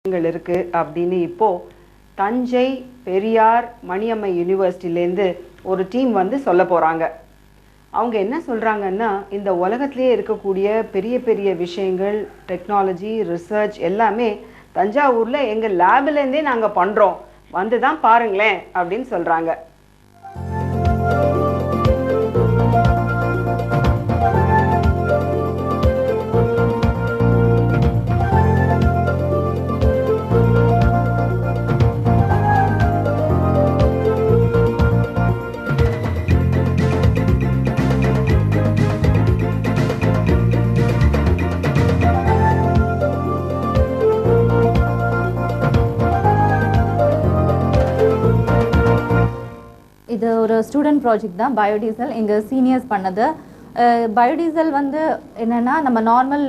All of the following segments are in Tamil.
இருக்கு அப்படின்னு இப்போ தஞ்சை பெரியார் மணியம்மை யூனிவர்சிட்டிலேருந்து ஒரு டீம் வந்து சொல்ல போகிறாங்க. அவங்க என்ன சொல்கிறாங்கன்னா, இந்த உலகத்திலே இருக்கக்கூடிய பெரிய பெரிய விஷயங்கள், டெக்னாலஜி, ரிசர்ச் எல்லாமே தஞ்சாவூரில் எங்கள் லேபிலேருந்தே நாங்கள் பண்ணுறோம், வந்து தான் பாருங்களேன் அப்படின்னு சொல்கிறாங்க. இது ஒரு ஸ்டூடெண்ட் ப்ராஜெக்ட் தான். பயோடீசல் எங்கள் சீனியர்ஸ் பண்ணது. பயோடீசல் வந்து என்னென்னா, நம்ம நார்மல்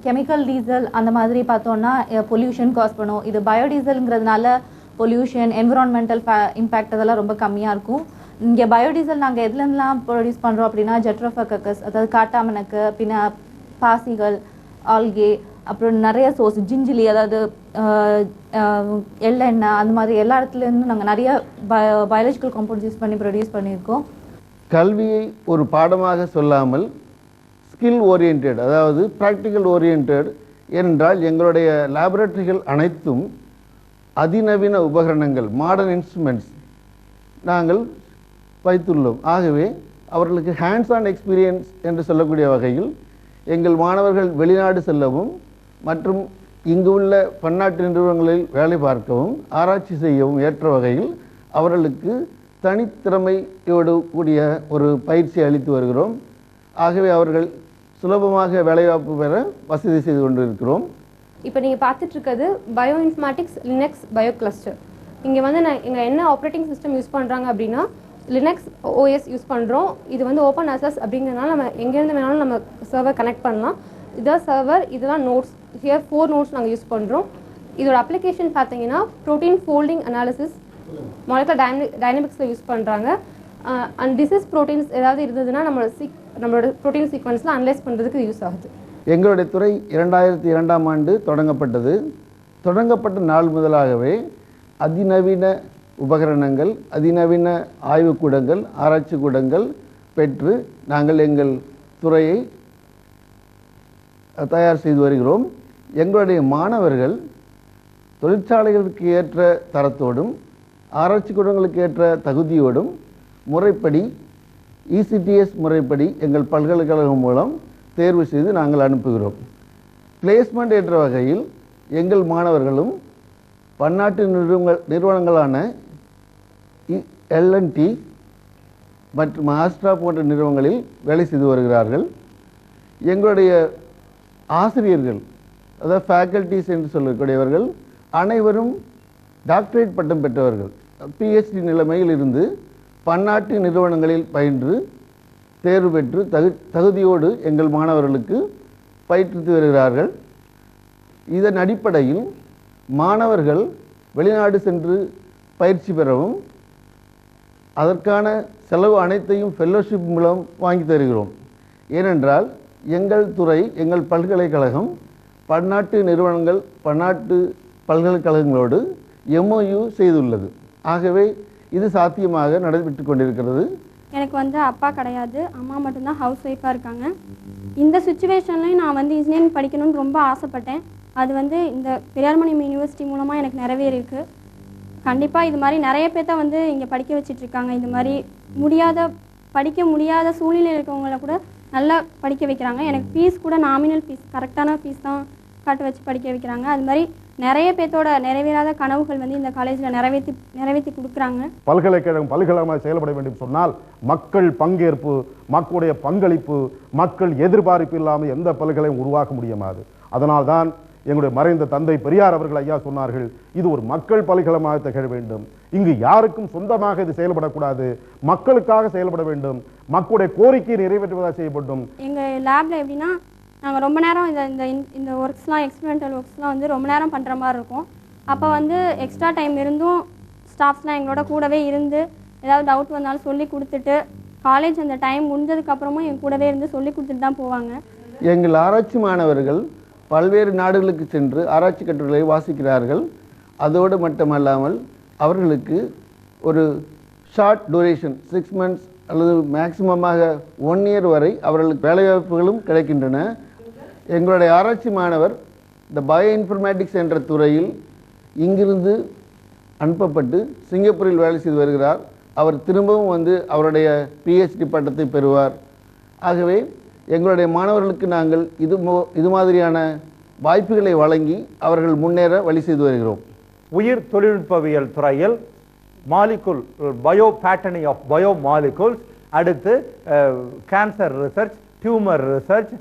கெமிக்கல் டீசல் அந்த மாதிரி பார்த்தோன்னா பொல்யூஷன் காஸ் பண்ணும். இது பயோடீசலுங்கிறதுனால பொல்யூஷன், என்விரான்மெண்டல் இம்பேக்ட் அதெல்லாம் ரொம்ப கம்மியாக இருக்கும். இங்கே பயோடீசல் நாங்கள் எதுலேருந்துலாம் ப்ரொடியூஸ் பண்ணுறோம் அப்படின்னா, ஜெட்ரோஃபக்கஸ், அதாவது காட்டாமணக்கு, பின்ன பாசிகள், ஆல்கே, அப்புறம் நிறைய சோர்ஸ், ஜிஞ்சிலி, அதாவது எள்ளெண்ணெய், அந்த மாதிரி எல்லா இடத்துலேருந்தும் நாங்கள் நிறைய பயாலஜிக்கல் காம்பவுண்ட்ஸ் யூஸ் பண்ணி ப்ரொடியூஸ் பண்ணியிருக்கோம். கல்வியை ஒரு பாடமாக சொல்லாமல் ஸ்கில் ஓரியன்ட், அதாவது ப்ராக்டிக்கல் ஓரியன்ட், ஏனென்றால் எங்களுடைய லேபரட்டரிகள் அனைத்தும் அதிநவீன உபகரணங்கள், மாடர்ன் இன்ஸ்ட்ருமெண்ட்ஸ் நாங்கள் வைத்துள்ளோம். ஆகவே அவர்களுக்கு ஹேண்ட்ஸ் ஆன் எக்ஸ்பீரியன்ஸ் என்று சொல்லக்கூடிய வகையில் எங்கள் மாணவர்கள் வெளிநாடு செல்லவும் மற்றும் இங்கு உள்ள பன்னாட்டு நிறுவனங்களில் வேலை பார்க்கவும் ஆராய்ச்சி செய்யவும் ஏற்ற வகையில் அவர்களுக்கு தனித்திறமையோடு கூடிய ஒரு பயிற்சி அளித்து வருகிறோம். ஆகவே அவர்கள் சுலபமாக வேலைவாய்ப்பு பெற வசதி செய்து கொண்டிருக்கிறோம். இப்போ நீங்கள் பார்த்துட்டு இருக்கிறது bio informatics Linux bio cluster. இங்கே வந்து எங்கள் என்ன ஆப்ரேட்டிங் சிஸ்டம் யூஸ் பண்ணுறாங்க அப்படின்னா லினக்ஸ் ஓஎஸ் யூஸ் பண்ணுறோம். இது வந்து ஓப்பன் அசஸ் அப்படிங்கிறதுனால நம்ம எங்கேருந்து வேணாலும் நம்ம சர்வர் கனெக்ட் பண்ணலாம். இதான் சர்வர், இதெல்லாம் நோட்ஸ். ஹியர் 4 நோட்ஸ் நாங்கள் யூஸ் பண்ணுறோம். இதோட அப்ளிகேஷன் பார்த்தீங்கன்னா ப்ரோட்டீன் ஃபோல்டிங் அனாலிசிஸ், மாலிகுலர் டைனமிக்ஸில் யூஸ் பண்ணுறாங்க. அண்ட் டிசீஸ் ப்ரோட்டீன்ஸ் ஏதாவது இருந்ததுன்னா நம்மளோட ப்ரோட்டீன் சீக்வன்ஸில் அனலைஸ் பண்ணுறதுக்கு யூஸ் ஆகுது. எங்களுடைய துறை 2002ஆம் ஆண்டு தொடங்கப்பட்டது. தொடங்கப்பட்ட நாள் முதலாகவே அதிநவீன உபகரணங்கள், அதிநவீன ஆய்வுக்கூடங்கள், ஆராய்ச்சி கூடங்கள் பெற்று நாங்கள் எங்கள் துறையை தயார் செய்து வருகிறோம். எங்களுடைய மாணவர்கள் தொழிற்சாலைகளுக்கு ஏற்ற தரத்தோடும் ஆராய்ச்சி கூடங்களுக்கு ஏற்ற தகுதியோடும் முறைப்படி இசிடிஎஸ் முறைப்படி எங்கள் பல்கலைக்கழகம் மூலம் தேர்வு செய்து நாங்கள் அனுப்புகிறோம். பிளேஸ்மெண்ட் என்ற வகையில் எங்கள் மாணவர்களும் பன்னாட்டு நிறுவனங்களான எல்என்டி மற்றும் ஆஸ்ட்ரா போன்ற நிறுவனங்களில் வேலை செய்து வருகிறார்கள். எங்களுடைய ஆசிரியர்கள், அதாவது ஃபேக்கல்டிஸ் என்று சொல்லக்கூடியவர்கள் அனைவரும் டாக்டரேட் பட்டம் பெற்றவர்கள். பிஹெச்டி நிலைமையில் இருந்து பன்னாட்டு நிறுவனங்களில் பயின்று தேர்வு பெற்று தகுதியோடு எங்கள் மாணவர்களுக்கு பயிற்றுவித்து வருகிறார்கள். இதன் அடிப்படையில் மாணவர்கள் வெளிநாடு சென்று பயிற்சி பெறவும் அதற்கான செலவு அனைத்தையும் ஃபெல்லோஷிப் மூலம் வாங்கி தருகிறோம். ஏனென்றால் எங்கள் துறை, எங்கள் பல்கலைக்கழகம் பன்னாட்டு நிறுவனங்கள், பன்னாட்டு பல்கலைக்கழகங்களோடு எம்ஓயு செய்துள்ளது. ஆகவே இது சாத்தியமாக நடைபெற்று கொண்டிருக்கிறது. எனக்கு வந்து அப்பா கிடையாது, அம்மா மட்டும்தான் ஹவுஸ் ஒய்ஃபாக இருக்காங்க. இந்த சுச்சுவேஷன்லையும் நான் வந்து இன்ஜினியரிங் படிக்கணும்னு ரொம்ப ஆசைப்பட்டேன். அது வந்து இந்த பெரியார் மணியம் யூனிவர்சிட்டி மூலமாக எனக்கு நிறைவேறிருக்கு. கண்டிப்பாக இது மாதிரி நிறைய பேர்த்த வந்து இங்கே படிக்க வச்சிட்ருக்காங்க. இது மாதிரி படிக்க முடியாத சூழ்நிலை இருக்கவங்கள கூட நல்லா படிக்க வைக்கிறாங்க. எனக்கு ஃபீஸ் கூட நாமினல் ஃபீஸ், கரெக்டான ஃபீஸ் தான் காட்ட வச்சு படிக்க வைக்கிறாங்க. அது மாதிரி நிறைய பேர்த்தோட நிறைவேறாத கனவுகள் வந்து இந்த காலேஜில் நிறைவேற்றி கொடுக்குறாங்க. பல்கலைக்கழகம் பல்கலைக்கழகமாக செயல்பட வேண்டும் சொன்னால் மக்கள் பங்கேற்பு, மக்களுடைய பங்களிப்பு, மக்கள் எதிர்பார்ப்பு இல்லாமல் எந்த பல்கலையும் உருவாக்க முடியாது. அதனால்தான் எங்களுடைய மறைந்த தந்தை பெரியார் அவர்கள் ஐயா சொன்னார்கள், இது ஒரு மக்கள் பல்கலைக்கழகமாக திகழ வேண்டும். இங்கு யாருக்கும் சொந்தமாக இது செயல்படக்கூடாது, மக்களுக்காக செயல்பட வேண்டும், மக்களுடைய கோரிக்கையை நிறைவேற்றுவதாக செய்யப்படும். எங்கள் லேபில் எப்படின்னா, நாங்கள் ரொம்ப நேரம் இந்த ஒர்க்ஸ்லாம், எக்ஸ்பெரிமெண்டல் ஒர்க்ஸ்லாம் வந்து ரொம்ப நேரம் பண்ணுற மாதிரி இருக்கும். அப்போ வந்து எக்ஸ்ட்ரா டைம் இருந்தும் ஸ்டாஃப்ஸ்லாம் எங்களோட கூடவே இருந்து ஏதாவது டவுட் வந்தாலும் சொல்லி கொடுத்துட்டு, காலேஜ் அந்த டைம் முடிஞ்சதுக்கப்புறமும் என் கூடவே இருந்து சொல்லி கொடுத்துட்டு தான் போவாங்க. எங்கள் ஆராய்ச்சி மாணவர்கள் பல்வேறு நாடுகளுக்கு சென்று ஆராய்ச்சி கட்டுரைகளை வாசிக்கிறார்கள். அதோடு மட்டுமல்லாமல் அவர்களுக்கு ஒரு ஷார்ட் டூரேஷன் 6 months அல்லது மேக்சிமமாக 1 year வரை அவர்களுக்கு வேலைவாய்ப்புகளும் கிடைக்கின்றன. எங்களுடைய ஆராய்ச்சி மாணவர் இந்த பயோ இன்ஃபர்மேட்டிக்ஸ் என்ற துறையில் இங்கிருந்து அனுப்பப்பட்டு சிங்கப்பூரில் வேலை செய்து வருகிறார். அவர் திரும்பவும் வந்து அவருடைய PhD பட்டத்தை பெறுவார். ஆகவே எங்களுடைய மாணவர்களுக்கு நாங்கள் இது மாதிரியான வாய்ப்புகளை வழங்கி அவர்கள் முன்னேற வழி செய்து வருகிறோம். உயிர் தொழில்நுட்பவியல் துறையில் molecule bio patterning of biomolecules, அடுத்து கேன்சர் ரிசர்ச், டியூமர் ரிசர்ச்,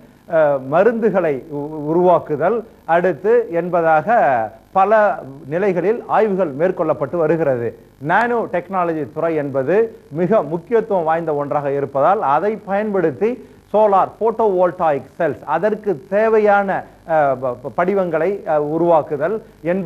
மருந்துகளை உருவாக்குதல் அடுத்து என்பதாக பல நிலைகளில் ஆய்வுகள் மேற்கொள்ளப்பட்டு வருகிறது. நானோ டெக்னாலஜி துறை என்பது மிக முக்கியத்துவம் வாய்ந்த ஒன்றாக இருப்பதால் அதை பயன்படுத்தி சோலார் போட்டோவோல்டாயிக் செல்ஸ் அதற்கு தேவையான படிவங்களை உருவாக்குதல் என்பது